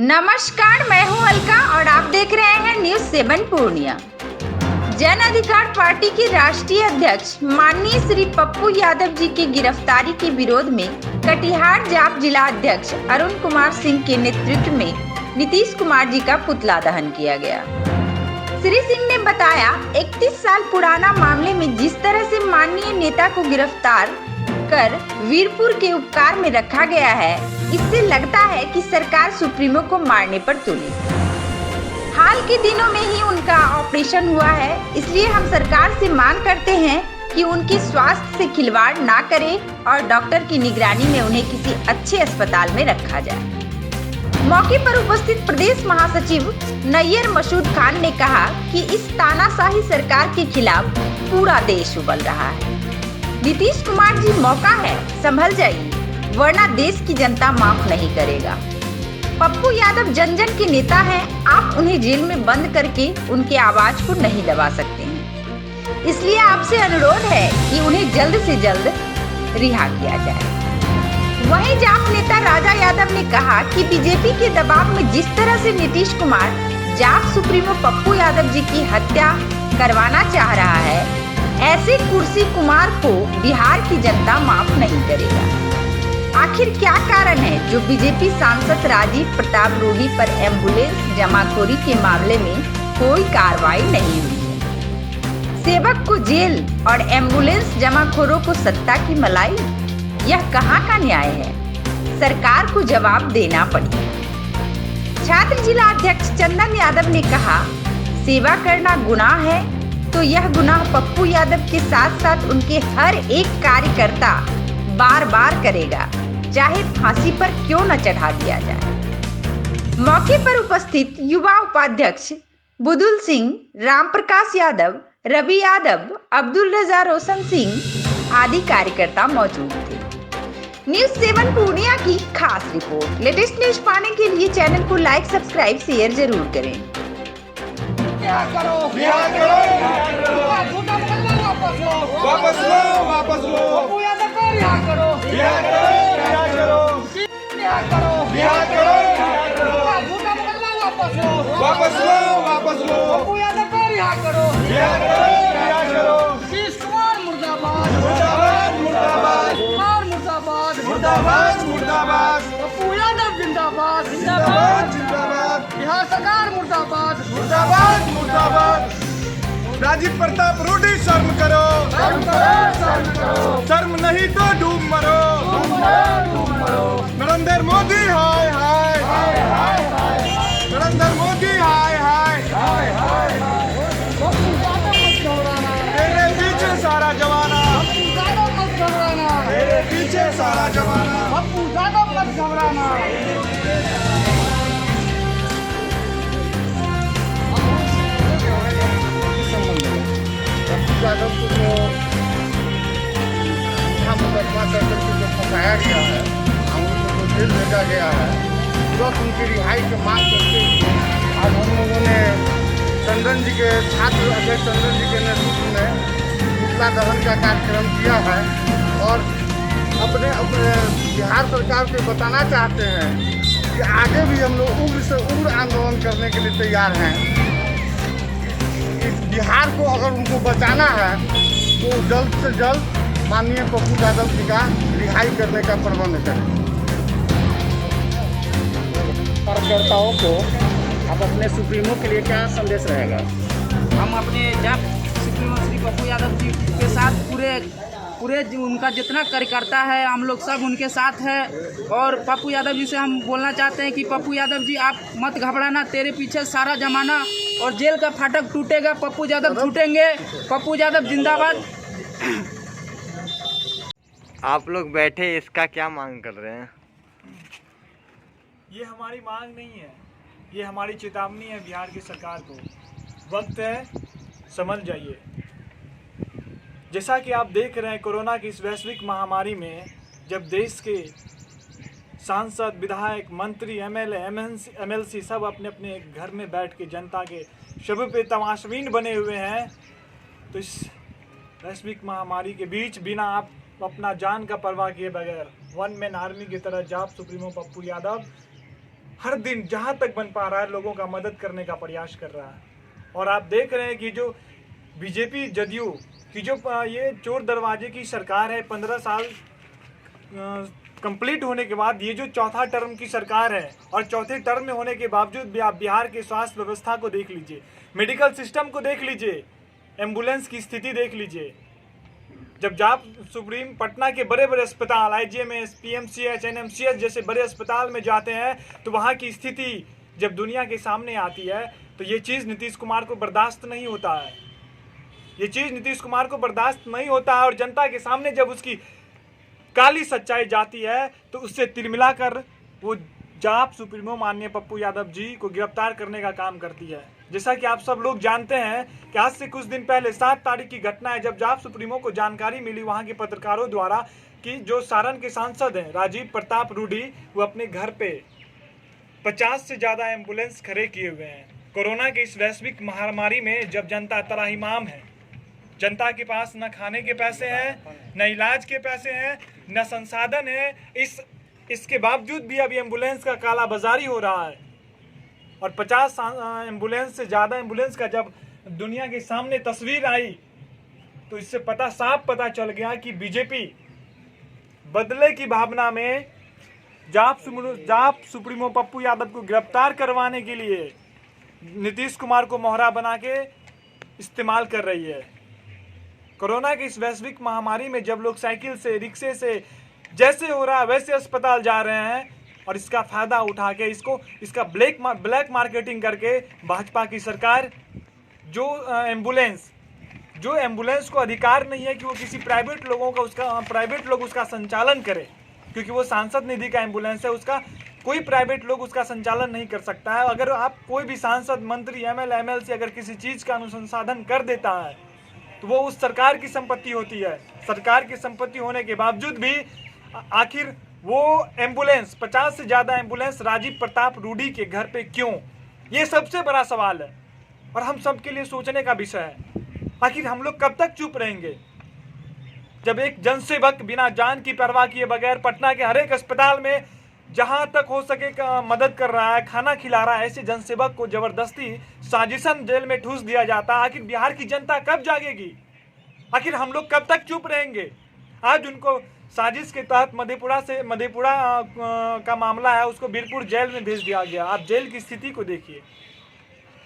नमस्कार, मैं हूं अलका और आप देख रहे हैं न्यूज 7 पूर्णिया। जन अधिकार पार्टी के राष्ट्रीय अध्यक्ष माननीय श्री पप्पू यादव जी की गिरफ्तारी के विरोध में कटिहार जाप जिला अध्यक्ष अरुण कुमार सिंह के नेतृत्व में नीतीश कुमार जी का पुतला दहन किया गया। श्री सिंह ने बताया, 31 साल पुराना मामले में जिस तरह से माननीय नेता को गिरफ्तार कर वीरपुर के उपकार में रखा गया है, इससे लगता है कि सरकार सुप्रीमो को मारने पर तुली। हाल के दिनों में ही उनका ऑपरेशन हुआ है, इसलिए हम सरकार से मांग करते हैं कि उनके स्वास्थ्य से खिलवाड़ ना करे और डॉक्टर की निगरानी में उन्हें किसी अच्छे अस्पताल में रखा जाए। मौके पर उपस्थित प्रदेश महासचिव नैयर मसूद खान ने कहा कि इस तानाशाही सरकार के खिलाफ पूरा देश उबल रहा है। नीतीश कुमार जी, मौका है, संभल जाइए, वरना देश की जनता माफ नहीं करेगा। पप्पू यादव जन जन के नेता हैं, आप उन्हें जेल में बंद करके उनके आवाज को नहीं दबा सकते हैं। इसलिए आपसे अनुरोध है कि उन्हें जल्द से जल्द रिहा किया जाए। वहीं जाप नेता राजा यादव ने कहा कि बीजेपी के दबाव में जिस तरह से नीतीश कुमार जाप सुप्रीमो पप्पू यादव जी की हत्या करवाना चाह रहा है, ऐसे कुर्सी कुमार को बिहार की जनता माफ नहीं करेगा। आखिर क्या कारण है जो बीजेपी सांसद राजीव प्रताप रूडी पर एम्बुलेंस जमाखोरी के मामले में कोई कार्रवाई नहीं हुई है? सेवक को जेल और एम्बुलेंस जमाखोरों को सत्ता की मलाई, यह कहां का न्याय है? सरकार को जवाब देना पड़ेगा। छात्र जिला अध्यक्ष चंदन यादव ने कहा, सेवा करना गुनाह है तो यह गुनाह पप्पू यादव के साथ साथ उनके हर एक कार्यकर्ता बार बार करेगा, चाहे फांसी पर क्यों न चढ़ा दिया जाए। मौके पर उपस्थित युवा उपाध्यक्ष बुदुल सिंह, रामप्रकाश यादव, रवि यादव, अब्दुल रजा रोशन सिंह आदि कार्यकर्ता मौजूद थे। न्यूज 7 पूर्णिया की खास रिपोर्ट। लेटेस्ट न्यूज पाने के लिए चैनल को लाइक, सब्सक्राइब, शेयर जरूर करें। वापस लो, वापस लो, पप्पू यादव को रिहा करो, रिहा करो, रिहा करो, रिहा करो, रिहा करो, रिहा करो, झूठा मुकदमा वापस लो, वापस लो, वापस लो, पप्पू यादव को रिहा करो, रिहा करो, रिहा करो, नीतीश कुमार मुर्दाबाद, मुर्दाबाद, मुर्दाबाद, कुमार मुर्दाबाद, मुर्दाबाद, मुर्दाबाद, पप्पू यादव जिंदाबाद, जिंदाबाद, जिंदाबाद, बिहार सरकार मुर्दाबाद, मुर्दाबाद, मुर्दाबाद। राजीव प्रताप रूडी, शर्म करो, शर्म करो, शर्म करो, शर्म नहीं तो डूब मरो, डूब मरो, नरेंद्र मोदी हाय हाय, नरेंद्र मोदी हाय हाय, पप्पू यादव मत घबराना, तेरे पीछे सारा जमाना, पप्पू यादव मत घबराना, तेरे पीछे सारा जमाना। पप्पू यादव मत घबराना। यादव को जो मुकदमा करके जो फंसाया गया है, हम उनको जो जेल भेजा गया है, तुरंत उनकी रिहाई की मांग करते हुए आज हम लोगों ने चंदन जी के छात्र अध्यक्ष चंदन जी के नेतृत्व में पुतला दहन का कार्यक्रम किया है और अपने अपने बिहार सरकार को बताना चाहते हैं कि आगे भी हम लोग उग्र से उग्र आंदोलन करने के लिए तैयार हैं। बिहार को अगर उनको बचाना है तो जल्द से जल्द माननीय पप्पू यादव जी का रिहाई करने का प्रबंध करें। कार्यकर्ताओं को अब अपने सुप्रीमो के लिए क्या संदेश रहेगा? हम अपने जाप सुप्रीमो श्री पप्पू यादव जी के साथ पूरे उनका जितना कार्यकर्ता है, हम लोग सब उनके साथ है और पप्पू यादव जी से हम बोलना चाहते हैं कि पप्पू यादव जी, आप मत घबराना, तेरे पीछे सारा जमाना और जेल का फाटक टूटेगा, पप्पू यादव छूटेंगे, पप्पू यादव जिंदाबाद। आप लोग बैठे, इसका क्या मांग कर रहे हैं? ये हमारी मांग नहीं है, ये हमारी चेतावनी है बिहार की सरकार को। वक्त है, समझ जाइए। जैसा कि आप देख रहे हैं, कोरोना की इस वैश्विक महामारी में जब देश के सांसद, विधायक, मंत्री, एमएलए, एमएलसी सब अपने अपने घर में बैठ के जनता के शब पे तमाशबीन बने हुए हैं, तो इस वैश्विक महामारी के बीच बिना आप अपना जान का परवाह किए बगैर वन मैन आर्मी की तरह जाप सुप्रीमो पप्पू यादव हर दिन जहाँ तक बन पा रहा है लोगों का मदद करने का प्रयास कर रहा है। और आप देख रहे हैं कि जो बीजेपी जदयू की जो ये चोर दरवाजे की सरकार है, 15 साल कंप्लीट होने के बाद ये जो चौथा टर्म की सरकार है, और चौथे टर्म में होने के बावजूद भी आप बिहार के स्वास्थ्य व्यवस्था को देख लीजिए, मेडिकल सिस्टम को देख लीजिए, एम्बुलेंस की स्थिति देख लीजिए। जब जाप सुप्रीम पटना के बड़े बड़े अस्पताल IGMS, PMCH, NMCH जैसे बड़े अस्पताल में जाते हैं तो वहाँ की स्थिति जब दुनिया के सामने आती है तो ये चीज़ नीतीश कुमार को बर्दाश्त नहीं होता है। ये चीज़ नीतीश कुमार को बर्दाश्त नहीं होता है और जनता के सामने जब उसकी काली सच्चाई जाती है तो उससे तिलमिला कर वो जाप सुप्रीमो माननीय पप्पू यादव जी को गिरफ्तार करने का काम करती है। जैसा कि आप सब लोग जानते हैं कि आज से कुछ दिन पहले 7 तारीख की घटना है जब जाप सुप्रीमो को जानकारी मिली वहां के पत्रकारों द्वारा कि जो सारण के सांसद हैं राजीव प्रताप रूडी, वो अपने घर पे 50 से ज़्यादा एम्बुलेंस खड़े किए हुए हैं। कोरोना के इस वैश्विक महामारी में जब जनता त्राहिमाम है, जनता के पास न खाने के पैसे हैं, न इलाज के पैसे हैं, न संसाधन है, इसके बावजूद भी अभी एम्बुलेंस का काला बाजारी हो रहा है। और 50 एम्बुलेंस से ज़्यादा एम्बुलेंस का जब दुनिया के सामने तस्वीर आई तो इससे साफ पता चल गया कि बीजेपी बदले की भावना में जाप सुप्रीमो पप्पू यादव को गिरफ्तार करवाने के लिए नीतीश कुमार को मोहरा बना के इस्तेमाल कर रही है। कोरोना की इस वैश्विक महामारी में जब लोग साइकिल से, रिक्शे से, जैसे हो रहा है वैसे अस्पताल जा रहे हैं और इसका फ़ायदा उठा के इसका ब्लैक मार्केटिंग करके भाजपा की सरकार जो एम्बुलेंस को अधिकार नहीं है कि वो किसी प्राइवेट लोग उसका संचालन करे, क्योंकि वो सांसद निधि का एम्बुलेंस है, उसका कोई प्राइवेट लोग उसका संचालन नहीं कर सकता है। अगर आप कोई भी सांसद, मंत्री, MLC अगर किसी चीज़ का अनुसंधान कर देता है तो वो उस सरकार की संपत्ति होती है। सरकार की संपत्ति होने के बावजूद भी आखिर वो एम्बुलेंस 50 से ज़्यादा एम्बुलेंस राजीव प्रताप रूडी के घर पे क्यों, ये सबसे बड़ा सवाल है और हम सब के लिए सोचने का विषय है। आखिर हम लोग कब तक चुप रहेंगे जब एक जनसेवक बिना जान की परवाह किए बगैर पटना के हर एक अस्पताल में जहां तक हो सके मदद कर रहा है, खाना खिला रहा है, ऐसे जनसेवक को जबरदस्ती साजिशन जेल में ठूस दिया जाता है। आखिर बिहार की जनता कब जागेगी? आखिर हम लोग कब तक चुप रहेंगे? आज उनको साजिश के तहत मधेपुरा का मामला है, उसको बीरपुर जेल में भेज दिया गया। आप जेल की स्थिति को देखिए,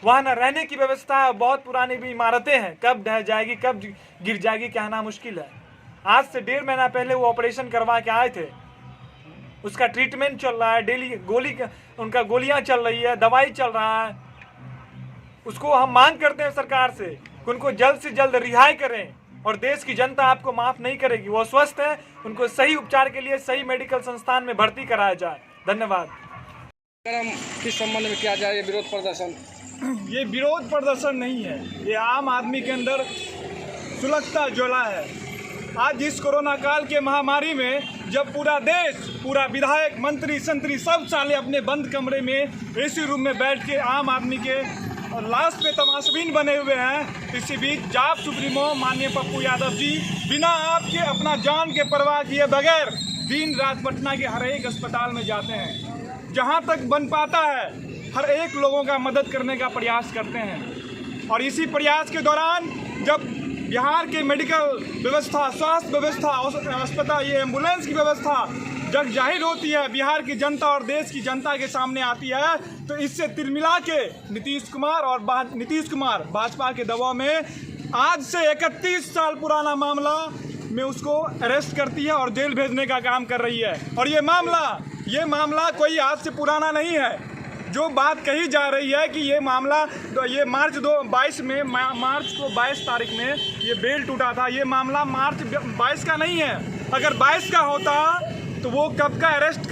वहाँ न रहने की व्यवस्था है, बहुत पुरानी भी इमारतें हैं, कब ढह जाएगी, कब गिर जाएगी कहना मुश्किल है। आज से 1.5 महीना पहले वो ऑपरेशन करवा के आए थे, उसका ट्रीटमेंट चल रहा है, डेली उनका गोलियां चल रही है, दवाई चल रहा है। उसको हम मांग करते हैं सरकार से कि उनको जल्द से जल्द रिहाई करें और देश की जनता आपको माफ़ नहीं करेगी। वो स्वस्थ है, उनको सही उपचार के लिए सही मेडिकल संस्थान में भर्ती कराया जाए। धन्यवाद। किस संबंध में किया जाए ये विरोध प्रदर्शन? ये विरोध प्रदर्शन नहीं है, ये आम आदमी के अंदर सुलगता ज्वाला है। आज इस कोरोना काल के महामारी में जब पूरा देश, पूरा विधायक, मंत्री, संतरी सब साले अपने बंद कमरे में AC रूम में बैठ के आम आदमी के लास्ट पे तमाशबीन बने हुए हैं, इसी बीच जाप सुप्रीमो माननीय पप्पू यादव जी बिना आपके अपना जान के परवाह किए बगैर दिन रात पटना के हर एक अस्पताल में जाते हैं, जहां तक बन पाता है हर एक लोगों का मदद करने का प्रयास करते हैं। और इसी प्रयास के दौरान जब बिहार के मेडिकल व्यवस्था, स्वास्थ्य व्यवस्था, अस्पताल, ये एम्बुलेंस की व्यवस्था जग जाहिर होती है, बिहार की जनता और देश की जनता के सामने आती है, तो इससे तिलमिला के नीतीश कुमार भाजपा के दबाव में आज से 31 साल पुराना मामला में उसको अरेस्ट करती है और जेल भेजने का काम कर रही है। और ये मामला कोई आज से पुराना नहीं है। जो बात कही जा रही है कि ये मामला ये मार्च 22 तारीख में ये बेल टूटा था, ये मामला मार्च 22 का नहीं है। अगर 22 का होता तो वो कब का अरेस्ट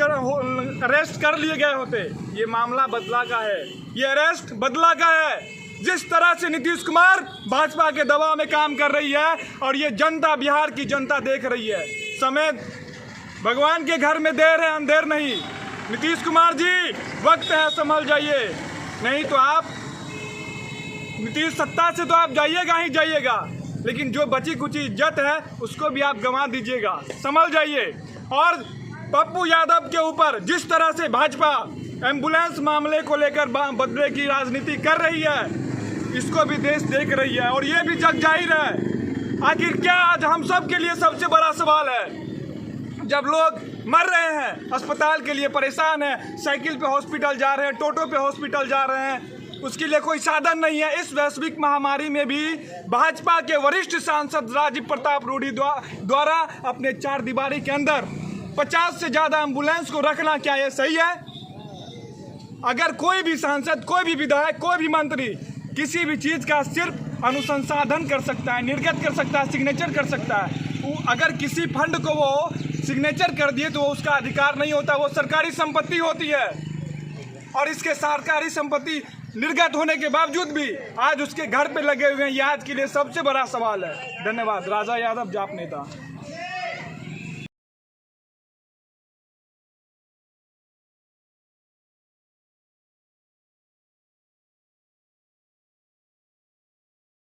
कर लिए गए होते। ये मामला बदला का है, ये अरेस्ट बदला का है। जिस तरह से नीतीश कुमार भाजपा के दबाव में काम कर रही है और ये जनता, बिहार की जनता देख रही है। समय भगवान के घर में देर है, अंधेर नहीं। नीतीश कुमार जी, वक्त है, संभल जाइए, नहीं तो आप नीतीश सत्ता से तो आप जाइएगा ही जाइएगा, लेकिन जो बची कुची इज्जत है उसको भी आप गंवा दीजिएगा। संभल जाइए। और पप्पू यादव के ऊपर जिस तरह से भाजपा एम्बुलेंस मामले को लेकर बदले की राजनीति कर रही है, इसको भी देश देख रही है और ये भी जग जाहिर है। आखिर क्या आज हम सब के लिए सबसे बड़ा सवाल है, जब लोग मर रहे हैं, अस्पताल के लिए परेशान हैं, साइकिल पे हॉस्पिटल जा रहे हैं, टोटो पे हॉस्पिटल जा रहे हैं, उसके लिए कोई साधन नहीं है। इस वैश्विक महामारी में भी भाजपा के वरिष्ठ सांसद राजीव प्रताप रूडी द्वारा अपने 4 दीवारी के अंदर 50 से ज़्यादा एम्बुलेंस को रखना, क्या ये सही है? अगर कोई भी सांसद, कोई भी विधायक, कोई भी मंत्री किसी भी चीज़ का सिर्फ अनुसंसाधन कर सकता है, निर्गत कर सकता है, सिग्नेचर कर सकता है, अगर किसी फंड को वो सिग्नेचर कर दिए तो वो उसका अधिकार नहीं होता, वो सरकारी संपत्ति होती है। और इसके सरकारी संपत्ति निर्गत होने के बावजूद भी आज उसके घर पे लगे हुए हैं, ये आज के लिए सबसे बड़ा सवाल है। धन्यवाद। राजा यादव, जाप नेता।